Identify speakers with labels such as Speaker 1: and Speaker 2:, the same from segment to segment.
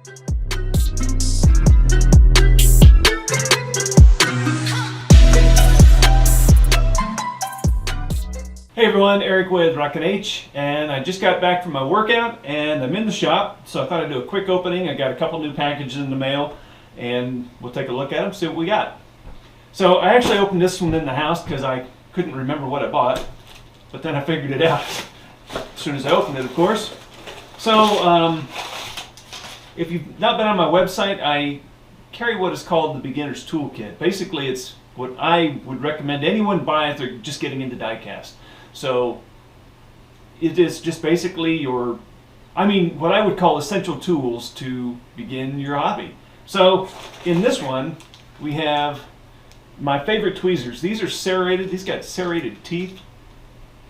Speaker 1: Hey everyone, Eric with Rockin' H, and I just got back from my workout and I'm in the shop, so I thought I'd do a quick opening. I got a couple new packages in the mail and we'll take a look at them, see what we got. So I actually opened this one in the house because I couldn't remember what I bought, but then I figured it out as soon as I opened it, of course. So if you've not been on my website, I carry what is called the Beginner's Toolkit. Basically it's what I would recommend anyone buy if they're just getting into die-cast. So it is just basically what I would call essential tools to begin your hobby. So in this one, we have my favorite tweezers. These are serrated, these got serrated teeth.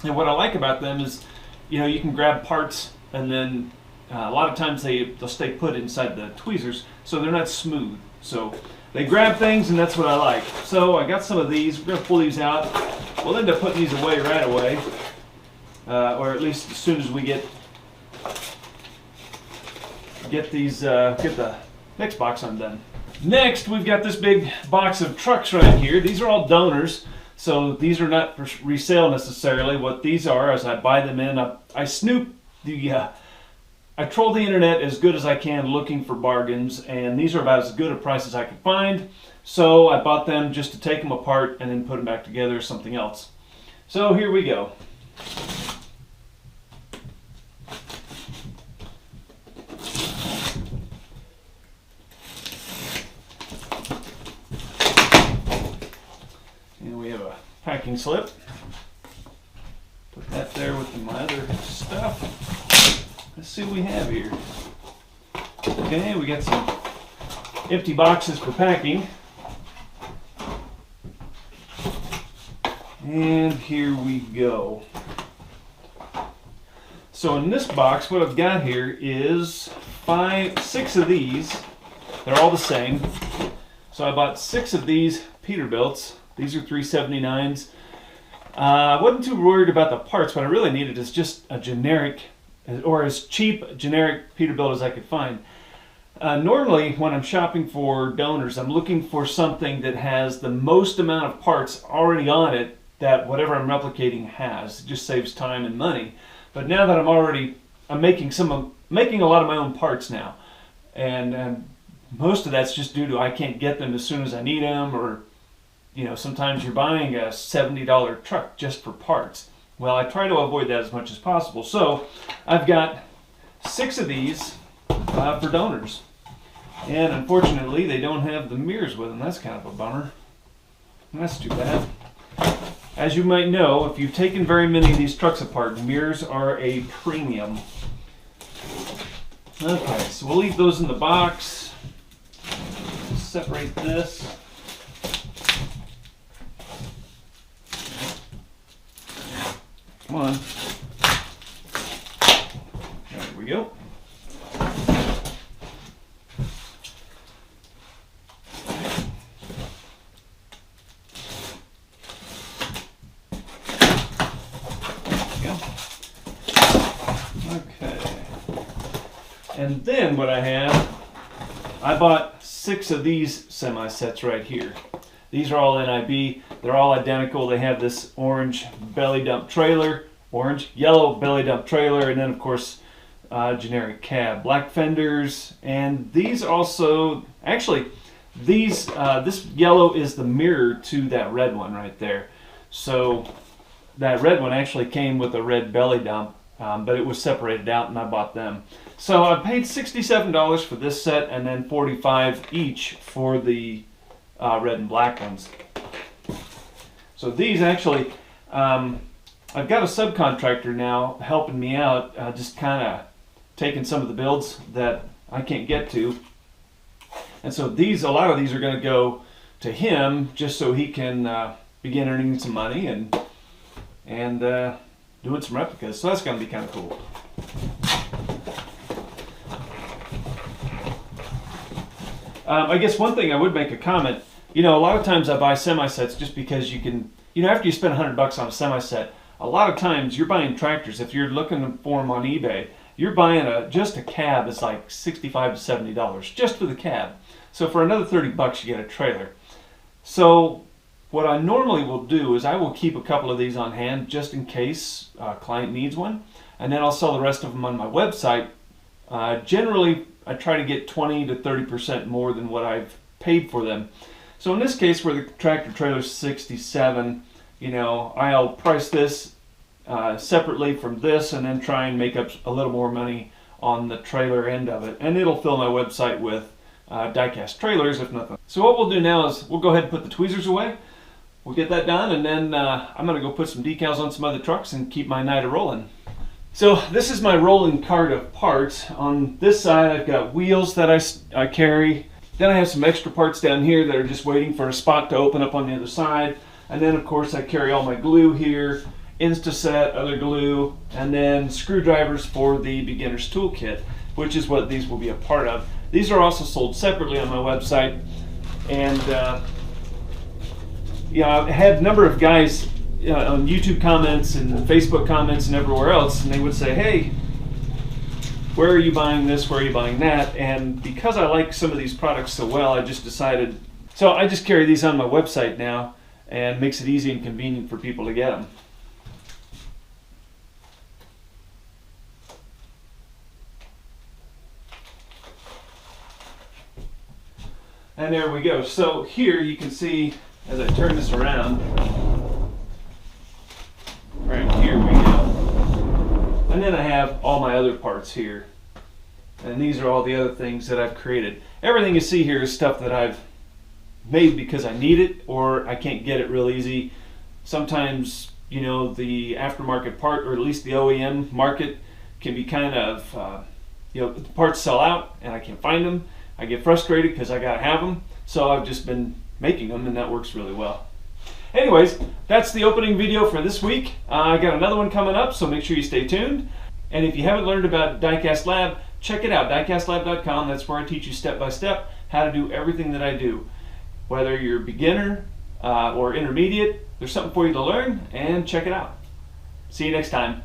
Speaker 1: And what I like about them is, you can grab parts and then a lot of times they'll stay put inside the tweezers, so they're not smooth. So they grab things and that's what I like. So I got some of these, we're gonna pull these out. We'll end up putting these away right away, or at least as soon as we get the next box undone. Next, we've got this big box of trucks right here. These are all donors, so these are not for resale necessarily. What these are is I buy them in. I snoop I troll the internet as good as I can looking for bargains, and these are about as good a price as I could find. So I bought them just to take them apart and then put them back together as something else. So here we go. And we have a packing slip. Put that there with my other stuff. Let's see what we have here. Okay, we got some empty boxes for packing. And here we go. So in this box, what I've got here is 6 of these. They're all the same. So I bought 6 of these Peterbilts. These are 379s. I wasn't too worried about the parts. What I really needed is just a generic, or as cheap generic Peterbilt as I could find. Normally when I'm shopping for donors, I'm looking for something that has the most amount of parts already on it that whatever I'm replicating has. It just saves time and money. But now that I'm making a lot of my own parts now, and most of that's just due to I can't get them as soon as I need them, or sometimes you're buying a $70 truck just for parts. Well, I try to avoid that as much as possible. So I've got 6 of these for donors. And unfortunately, they don't have the mirrors with them. That's kind of a bummer. That's too bad. As you might know, if you've taken very many of these trucks apart, mirrors are a premium. Okay, so we'll leave those in the box. Separate this. Come on. There we go. Okay. And then what I bought 6 of these semi-sets right here. These are all NIB. They're all identical. They have this orange belly dump trailer, yellow belly dump trailer, and then of course generic cab, black fenders, and these also, actually this yellow is the mirror to that red one right there. So that red one actually came with a red belly dump, but it was separated out and I bought them. So I paid $67 for this set and then $45 each for the red and black ones. So these actually, I've got a subcontractor now helping me out, just kind of taking some of the builds that I can't get to. And so a lot of these are going to go to him just so he can begin earning some money and doing some replicas. So that's going to be kind of cool. I guess one thing I would make a comment, a lot of times I buy semi-sets just because you can, after you spend $100 on a semi-set, a lot of times you're buying tractors. If you're looking for them on eBay, you're buying just a cab is like $65 to $70 just for the cab. So for another 30 bucks you get a trailer. So what I normally will do is I will keep a couple of these on hand just in case a client needs one, and then I'll sell the rest of them on my website. Generally I try to get 20 to 30% more than what I've paid for them. So in this case, where the tractor trailer is $67, I'll price this separately from this and then try and make up a little more money on the trailer end of it, and it'll fill my website with die-cast trailers if nothing. So what we'll do now is we'll go ahead and put the tweezers away. We'll get that done, and then I'm going to go put some decals on some other trucks and keep my night a-rolling. So this is my rolling cart of parts. On this side I've got wheels that I carry. Then I have some extra parts down here that are just waiting for a spot to open up on the other side. And then of course I carry all my glue here, Instaset, other glue, and then screwdrivers for the beginner's toolkit, which is what these will be a part of. These are also sold separately on my website. And I've had a number of guys on YouTube comments and Facebook comments and everywhere else, and they would say, hey, where are you buying this, where are you buying that? And because I like some of these products so well, I just decided, so I just carry these on my website now, and makes it easy and convenient for people to get them. And there we go. So here you can see, as I turn this around, right here we go. And then I have all my other parts here. And these are all the other things that I've created. Everything you see here is stuff that I've made because I need it or I can't get it real easy. Sometimes, the aftermarket part, or at least the OEM market, can be kind of, the parts sell out and I can't find them. I get frustrated because I gotta have them. So I've just been making them, and that works really well. Anyways, that's the opening video for this week. I got another one coming up, so make sure you stay tuned. And if you haven't learned about Diecast Lab, check it out, diecastlab.com. That's where I teach you step by step how to do everything that I do. Whether you're a beginner or intermediate, there's something for you to learn, and check it out. See you next time.